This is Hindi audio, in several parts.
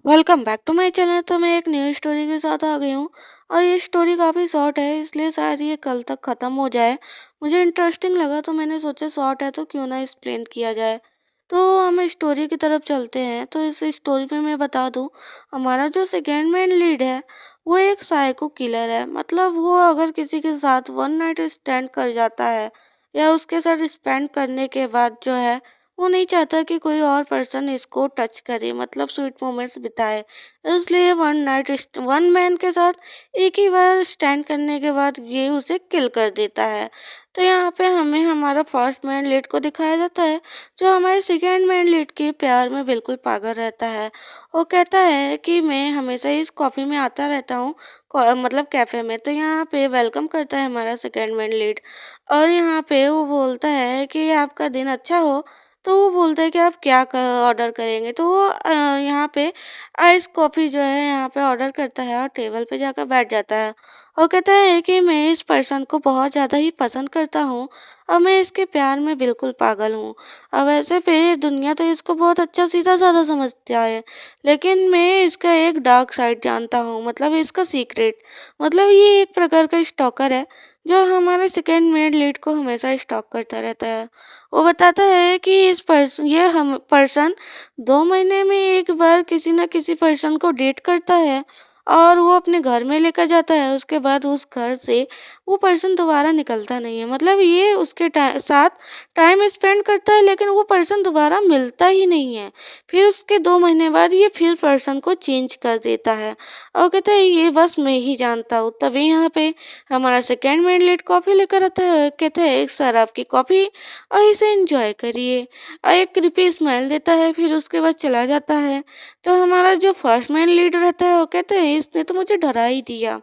Welcome back to my channel. तो मैं एक न्यू स्टोरी के साथ आ गई हूँ और ये स्टोरी काफ़ी शॉर्ट है, इसलिए शायद ये कल तक ख़त्म हो जाए। मुझे इंटरेस्टिंग लगा तो मैंने सोचा शॉर्ट है तो क्यों ना एक्सप्लेन किया जाए। तो हम स्टोरी की तरफ चलते हैं। तो इस स्टोरी में मैं बता दूँ, हमारा जो सेकेंड मैन लीड है वो एक साइको किलर है। मतलब वो अगर किसी के साथ वन नाइट स्टैंड कर जाता है या उसके साथ स्पेंड करने के बाद जो है वो नहीं चाहता कि कोई और पर्सन इसको टच करे, मतलब स्वीट मोमेंट्स बिताए। इसलिए वन मैन के साथ एक ही बार स्टैंड करने के बाद ये उसे किल कर देता है। तो यहाँ पे हमें हमारा फर्स्ट मैन लीड को दिखाया जाता है, जो हमारे सेकेंड मैन लीड के प्यार में बिल्कुल पागल रहता है। वो कहता है कि मैं हमेशा इस कॉफ़ी में आता रहता हूँ, मतलब कैफ़े में। तो यहाँ पे वेलकम करता है हमारा सेकेंड मैन लीड और यहाँ पे वो बोलता है कि आपका दिन अच्छा हो। तो वो बोलता है कि आप क्या ऑर्डर करेंगे। तो वो यहाँ पे आइस कॉफ़ी जो है यहाँ पे ऑर्डर करता है और टेबल पे जाकर बैठ जाता है और कहता है कि मैं इस पर्सन को बहुत ज़्यादा ही पसंद करता हूँ और मैं इसके प्यार में बिल्कुल पागल हूँ। और वैसे पे दुनिया तो इसको बहुत अच्छा सीधा साधा समझता है, लेकिन मैं इसका एक डार्क साइड जानता हूँ, मतलब इसका सीक्रेट। मतलब ये एक प्रकार का स्टॉकर है जो हमारे सेकेंड मेड लीड को हमेशा स्टॉक करता रहता है। वो बताता है कि इस पर्सन ये हम पर्सन 2 महीने में एक बार किसी न किसी पर्सन को डेट करता है और वो अपने घर में लेकर जाता है। उसके बाद उस घर से वो पर्सन दोबारा निकलता नहीं है। मतलब ये उसके साथ टाइम स्पेंड करता है, लेकिन वो पर्सन दोबारा मिलता ही नहीं है। फिर उसके 2 महीने बाद ये फिर पर्सन को चेंज कर देता है और कहता है ये बस मैं ही जानता हूँ। तभी यहाँ पे हमारा सेकेंड मैन लेट कॉफ़ी लेकर आता है। कहता है एक सर आपकी कॉफ़ी और इसे एंजॉय करिए और एक क्रिपी स्माइल देता है, फिर उसके बाद चला जाता है। तो हमारा जो फर्स्ट मैन लीडर रहता है वो कहते हैं इसने तो मुझे डरा ही दिया।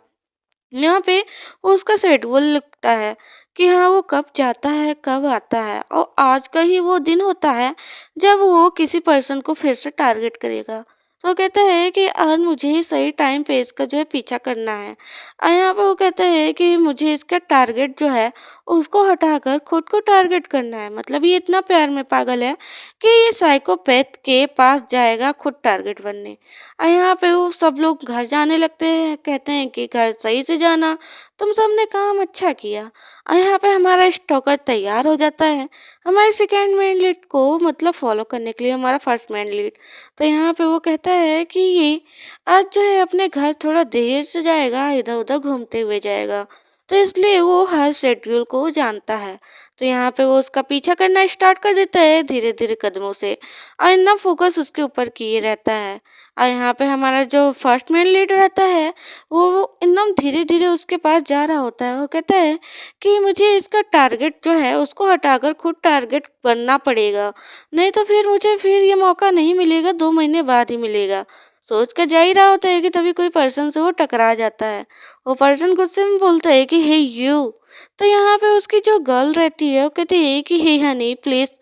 यहाँ पे वो उसका शेड्यूल लिखता है कि हाँ वो कब जाता है कब आता है, और आज का ही वो दिन होता है जब वो किसी पर्सन को फिर से टारगेट करेगा। तो कहता है कि आज मुझे ही सही टाइम पे इसका जो है पीछा करना है। और यहाँ पे वो कहता है कि मुझे इसका टारगेट जो है उसको हटाकर खुद को टारगेट करना है। मतलब ये इतना प्यार में पागल है कि ये साइकोपैथ के पास जाएगा खुद टारगेट बनने। और यहाँ पे वो सब लोग घर जाने लगते हैं, कहते हैं कि घर सही से जाना, तुम सबने काम अच्छा किया। और यहाँ पे हमारा स्टॉकर तैयार हो जाता है हमारे सेकेंड मैन लीड को मतलब फॉलो करने के लिए, हमारा फर्स्ट मैन लीड। तो यहाँ पे वो कहता है कि ये आज जो है अपने घर थोड़ा देर से जाएगा, इधर उधर घूमते हुए जाएगा। तो इसलिए वो हर शेड्यूल को जानता है। तो यहाँ पे वो उसका पीछा करना स्टार्ट कर देता है धीरे धीरे कदमों से और इतना फोकस उसके ऊपर किए रहता है। और यहाँ पे हमारा जो फर्स्ट मैन लीडर रहता है वो एकदम धीरे धीरे उसके पास जा रहा होता है। वो कहता है कि मुझे इसका टारगेट जो है उसको हटाकर खुद टारगेट बनना पड़ेगा, नहीं तो फिर मुझे फिर ये मौका नहीं मिलेगा, 2 महीने बाद ही मिलेगा। सोच कर जा ही रहा होता है कि तभी कोई पर्सन से वो टकरा जाता है। वो पर्सन गुस्से में बोलता है कि हे यू। तो यहाँ पे उसकी जो गर्ल रहती है वो कहती है कि हे हनी प्लीज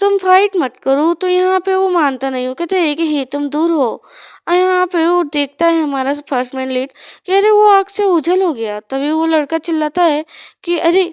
तुम फाइट मत करो। तो यहाँ पे वो मानता नहीं, वो कहते हैं कि हे तुम दूर हो। और यहाँ पे वो देखता है हमारा फर्स्ट मैन लीड कि अरे वो आग से ओझल हो गया। तभी वो लड़का चिल्लाता है कि अरे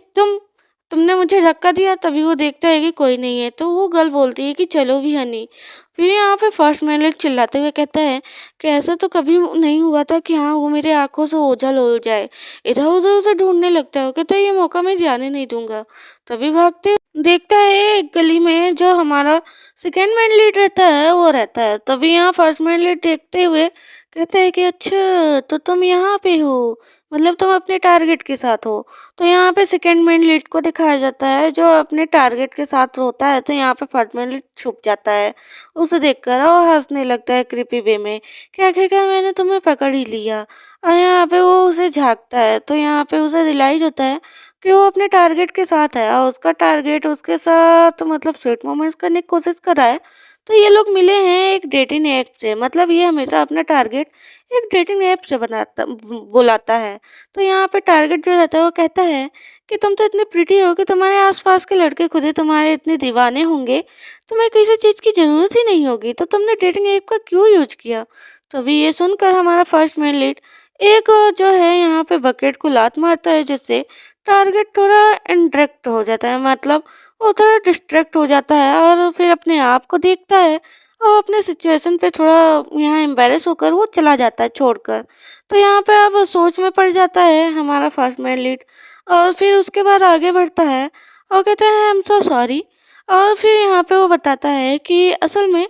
तुमने मुझे धक्का दिया। तभी वो देखता है कि कोई नहीं है, तो वो गर्ल बोलती है कि चलो भी हनी। फिर यहाँ पे फर्स्ट मैन लीड चिल्लाते हुए कहता है कि ऐसा तो कभी नहीं हुआ था कि हाँ वो मेरे आंखों से ओझल हो जाए। इधर उधर उसे ढूंढने लगता है, कहता है ये मौका मैं जाने नहीं दूंगा। तभी भागते देखता है एक गली में जो हमारा सेकेंड मैन लीड रहता है वो रहता है। तभी यहाँ फर्स्ट मैन लीड देखते हुए कहता है कि अच्छा तो तुम यहाँ पे हो, मतलब तुम अपने टारगेट के साथ हो। तो यहाँ पे सेकेंड मैन लीड को दिखाया जाता है जो अपने टारगेट के साथ होता है। तो यहाँ पे फर्स्ट मैन लीड छुप जाता है उसे देखकर और हंसने लगता है क्रीपी वे में कि आखिरकार मैंने तुम्हें पकड़ ही लिया। और यहाँ पे वो उसे झांकता है तो यहाँ पे उसे रियलाइज होता है कि वो अपने टारगेट के साथ है और उसका टारगेट उसके साथ मतलब स्वीट मोमेंट्स करने की कोशिश कर रहा है। तो ये लोग मिले हैं एक डेटिंग ऐप से, मतलब ये हमेशा अपना टारगेट एक डेटिंग ऐप से बुलाता है। तो यहाँ पे टारगेट जो रहता है वो कहता है कि तुम तो इतनी प्रिटी हो कि तुम्हारे आसपास के लड़के खुद ही तुम्हारे इतने दीवाने होंगे, तुम्हें किसी चीज़ की ज़रूरत ही नहीं होगी, तो तुमने डेटिंग ऐप का क्यों यूज किया। तभी ये सुनकर हमारा फर्स्ट मैन लीड एक जो है यहाँ पे बकेट को लात मारता है, जिससे टारगेट थोड़ा इंटरेक्ट हो जाता है, मतलब वो थोड़ा डिस्ट्रैक्ट हो जाता है और फिर अपने आप को देखता है और अपने सिचुएशन पे थोड़ा यहाँ एम्बैरेस होकर वो चला जाता है छोड़कर। तो यहाँ पे अब सोच में पड़ जाता है हमारा फर्स्ट मैन लीड और फिर उसके बाद आगे बढ़ता है और कहते हैं आई एम सो सॉरी। और फिर यहाँ पे वो बताता है कि असल में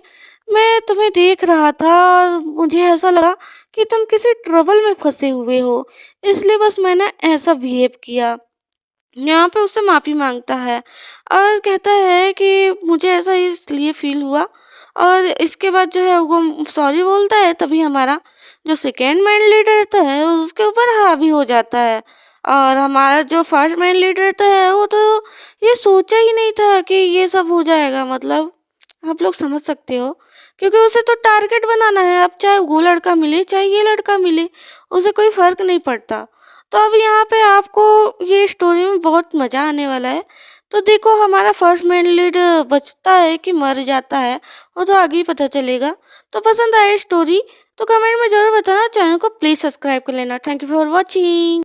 मैं तुम्हें देख रहा था और मुझे ऐसा लगा कि तुम किसी ट्रबल में फंसे हुए हो, इसलिए बस मैंने ऐसा बिहेव किया। यहाँ पे उससे माफ़ी माँगता है और कहता है कि मुझे ऐसा इसलिए फ़ील हुआ। और इसके बाद जो है वो सॉरी बोलता है, तभी हमारा जो सेकंड मैन लीडर रहता है उसके ऊपर हावी हो जाता है। और हमारा जो फर्स्ट मैन लीडर रहता है वो तो ये सोचा ही नहीं था कि ये सब हो जाएगा, मतलब आप लोग समझ सकते हो, क्योंकि उसे तो टारगेट बनाना है। अब चाहे वो लड़का मिले चाहे ये लड़का मिले, उसे कोई फ़र्क नहीं पड़ता। तो अब यहाँ पे आपको ये स्टोरी में बहुत मज़ा आने वाला है। तो देखो हमारा फर्स्ट मेन लीड बचता है कि मर जाता है, वो तो आगे ही पता चलेगा। तो पसंद आए स्टोरी तो कमेंट में ज़रूर बताना, चैनल को प्लीज़ सब्सक्राइब कर लेना। Thank you for watching.